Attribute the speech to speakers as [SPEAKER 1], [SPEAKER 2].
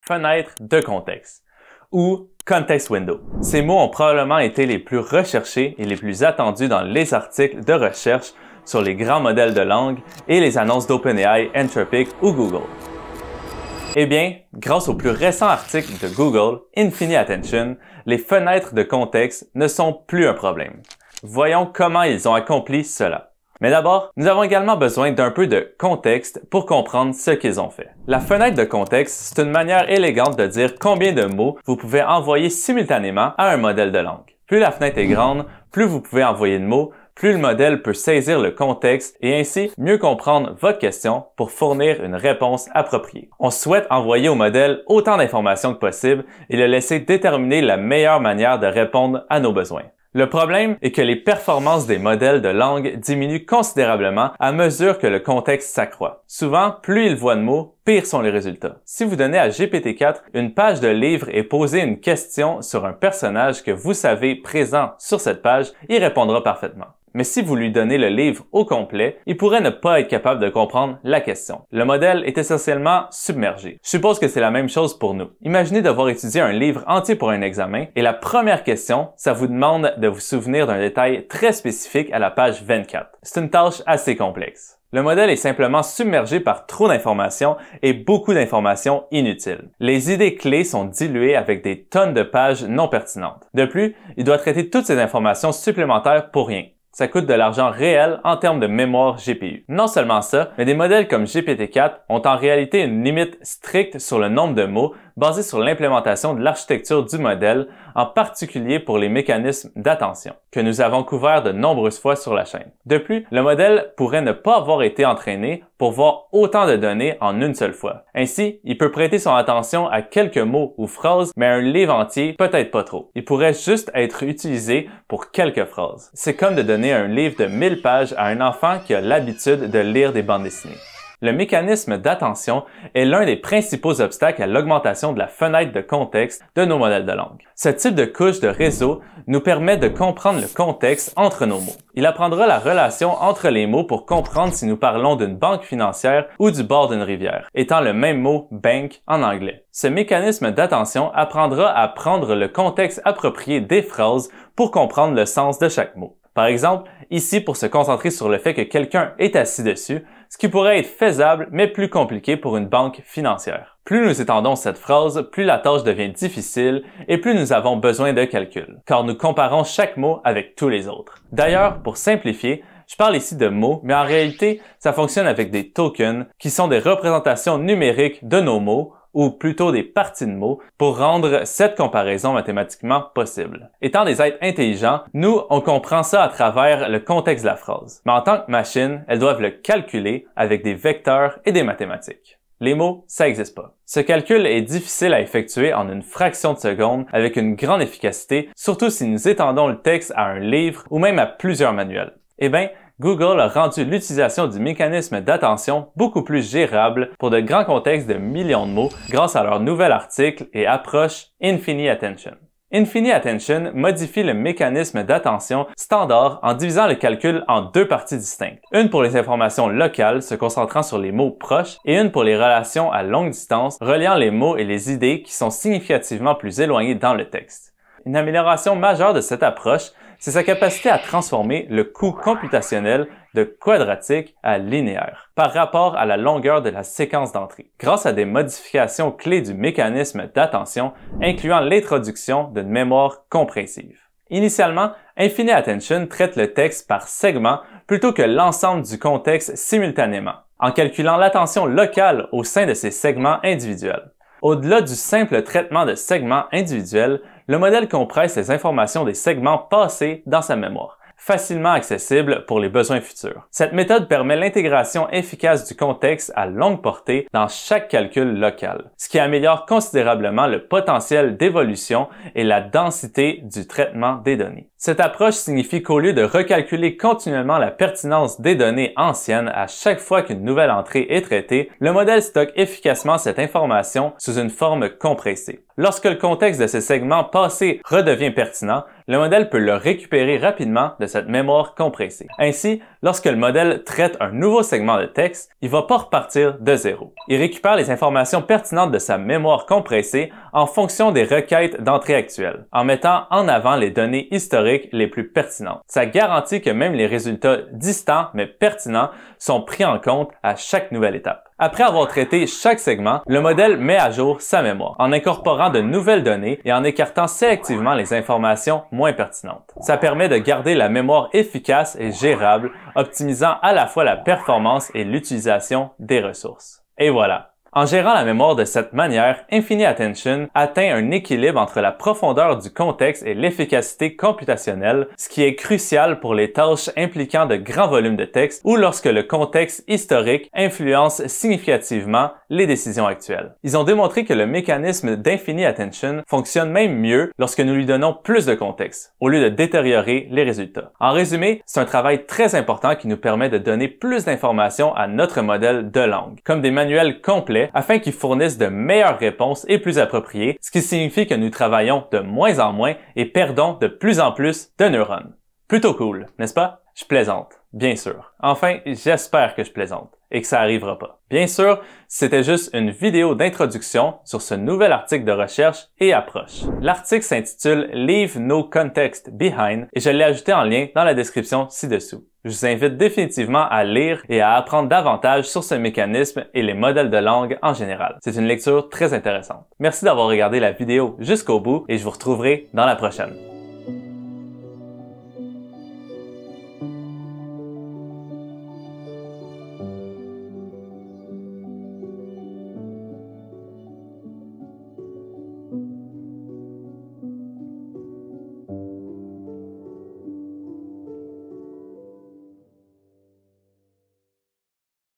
[SPEAKER 1] fenêtre de contexte ou context window. Ces mots ont probablement été les plus recherchés et les plus attendus dans les articles de recherche sur les grands modèles de langue et les annonces d'OpenAI, Anthropic ou Google. Eh bien, grâce au plus récent article de Google, Infinite Attention, les fenêtres de contexte ne sont plus un problème. Voyons comment ils ont accompli cela. Mais d'abord, nous avons également besoin d'un peu de contexte pour comprendre ce qu'ils ont fait. La fenêtre de contexte, c'est une manière élégante de dire combien de mots vous pouvez envoyer simultanément à un modèle de langue. Plus la fenêtre est grande, plus vous pouvez envoyer de mots, plus le modèle peut saisir le contexte et ainsi mieux comprendre votre question pour fournir une réponse appropriée. On souhaite envoyer au modèle autant d'informations que possible et le laisser déterminer la meilleure manière de répondre à nos besoins. Le problème est que les performances des modèles de langue diminuent considérablement à mesure que le contexte s'accroît. Souvent, plus il voit de mots, pire sont les résultats. Si vous donnez à GPT-4 une page de livre et posez une question sur un personnage que vous savez présent sur cette page, il répondra parfaitement. Mais si vous lui donnez le livre au complet, il pourrait ne pas être capable de comprendre la question. Le modèle est essentiellement submergé. Je suppose que c'est la même chose pour nous. Imaginez devoir étudier un livre entier pour un examen et la première question, ça vous demande de vous souvenir d'un détail très spécifique à la page 24. C'est une tâche assez complexe. Le modèle est simplement submergé par trop d'informations et beaucoup d'informations inutiles. Les idées clés sont diluées avec des tonnes de pages non pertinentes. De plus, il doit traiter toutes ces informations supplémentaires pour rien. Ça coûte de l'argent réel en termes de mémoire GPU. Non seulement ça, mais des modèles comme GPT-4 ont en réalité une limite stricte sur le nombre de mots basée sur l'implémentation de l'architecture du modèle, en particulier pour les mécanismes d'attention, que nous avons couverts de nombreuses fois sur la chaîne. De plus, le modèle pourrait ne pas avoir été entraîné pour voir autant de données en une seule fois. Ainsi, il peut prêter son attention à quelques mots ou phrases, mais un livre entier, peut-être pas trop. Il pourrait juste être utilisé pour quelques phrases. C'est comme de donner un livre de 1000 pages à un enfant qui a l'habitude de lire des bandes dessinées. Le mécanisme d'attention est l'un des principaux obstacles à l'augmentation de la fenêtre de contexte de nos modèles de langue. Ce type de couche de réseau nous permet de comprendre le contexte entre nos mots. Il apprendra la relation entre les mots pour comprendre si nous parlons d'une banque financière ou du bord d'une rivière, étant le même mot « bank » en anglais. Ce mécanisme d'attention apprendra à prendre le contexte approprié des phrases pour comprendre le sens de chaque mot. Par exemple, ici pour se concentrer sur le fait que quelqu'un est assis dessus, ce qui pourrait être faisable mais plus compliqué pour une banque financière. Plus nous étendons cette phrase, plus la tâche devient difficile et plus nous avons besoin de calcul, car nous comparons chaque mot avec tous les autres. D'ailleurs, pour simplifier, je parle ici de mots, mais en réalité, ça fonctionne avec des tokens qui sont des représentations numériques de nos mots, ou plutôt des parties de mots, pour rendre cette comparaison mathématiquement possible. Étant des êtres intelligents, nous, on comprend ça à travers le contexte de la phrase. Mais en tant que machine, elles doivent le calculer avec des vecteurs et des mathématiques. Les mots, ça n'existe pas. Ce calcul est difficile à effectuer en une fraction de seconde avec une grande efficacité, surtout si nous étendons le texte à un livre ou même à plusieurs manuels. Eh bien, Google a rendu l'utilisation du mécanisme d'attention beaucoup plus gérable pour de grands contextes de millions de mots grâce à leur nouvel article et approche Infinite Attention. Infinite Attention modifie le mécanisme d'attention standard en divisant le calcul en deux parties distinctes. Une pour les informations locales se concentrant sur les mots proches et une pour les relations à longue distance reliant les mots et les idées qui sont significativement plus éloignés dans le texte. Une amélioration majeure de cette approche, c'est sa capacité à transformer le coût computationnel de quadratique à linéaire par rapport à la longueur de la séquence d'entrée, grâce à des modifications clés du mécanisme d'attention, incluant l'introduction d'une mémoire compréhensive. Initialement, Infinite Attention traite le texte par segment plutôt que l'ensemble du contexte simultanément, en calculant l'attention locale au sein de ces segments individuels. Au-delà du simple traitement de segments individuels, le modèle compresse les informations des segments passés dans sa mémoire, facilement accessible pour les besoins futurs. Cette méthode permet l'intégration efficace du contexte à longue portée dans chaque calcul local, ce qui améliore considérablement le potentiel d'évolution et la densité du traitement des données. Cette approche signifie qu'au lieu de recalculer continuellement la pertinence des données anciennes à chaque fois qu'une nouvelle entrée est traitée, le modèle stocke efficacement cette information sous une forme compressée. Lorsque le contexte de ces segments passés redevient pertinent, le modèle peut le récupérer rapidement de cette mémoire compressée. Ainsi, lorsque le modèle traite un nouveau segment de texte, il ne va pas repartir de zéro. Il récupère les informations pertinentes de sa mémoire compressée en fonction des requêtes d'entrée actuelles, en mettant en avant les données historiques les plus pertinentes. Ça garantit que même les résultats distants mais pertinents sont pris en compte à chaque nouvelle étape. Après avoir traité chaque segment, le modèle met à jour sa mémoire, en incorporant de nouvelles données et en écartant sélectivement les informations moins pertinentes. Ça permet de garder la mémoire efficace et gérable, optimisant à la fois la performance et l'utilisation des ressources. Et voilà! En gérant la mémoire de cette manière, InfiniAttention atteint un équilibre entre la profondeur du contexte et l'efficacité computationnelle, ce qui est crucial pour les tâches impliquant de grands volumes de texte ou lorsque le contexte historique influence significativement les décisions actuelles. Ils ont démontré que le mécanisme d'InfiniAttention fonctionne même mieux lorsque nous lui donnons plus de contexte, au lieu de détériorer les résultats. En résumé, c'est un travail très important qui nous permet de donner plus d'informations à notre modèle de langue, comme des manuels complets afin qu'ils fournissent de meilleures réponses et plus appropriées, ce qui signifie que nous travaillons de moins en moins et perdons de plus en plus de neurones. Plutôt cool, n'est-ce pas? Je plaisante, bien sûr. Enfin, j'espère que je plaisante et que ça arrivera pas. Bien sûr, c'était juste une vidéo d'introduction sur ce nouvel article de recherche et approche. L'article s'intitule « Leave no context behind » et je l'ai ajouté en lien dans la description ci-dessous. Je vous invite définitivement à lire et à apprendre davantage sur ce mécanisme et les modèles de langue en général. C'est une lecture très intéressante. Merci d'avoir regardé la vidéo jusqu'au bout et je vous retrouverai dans la prochaine.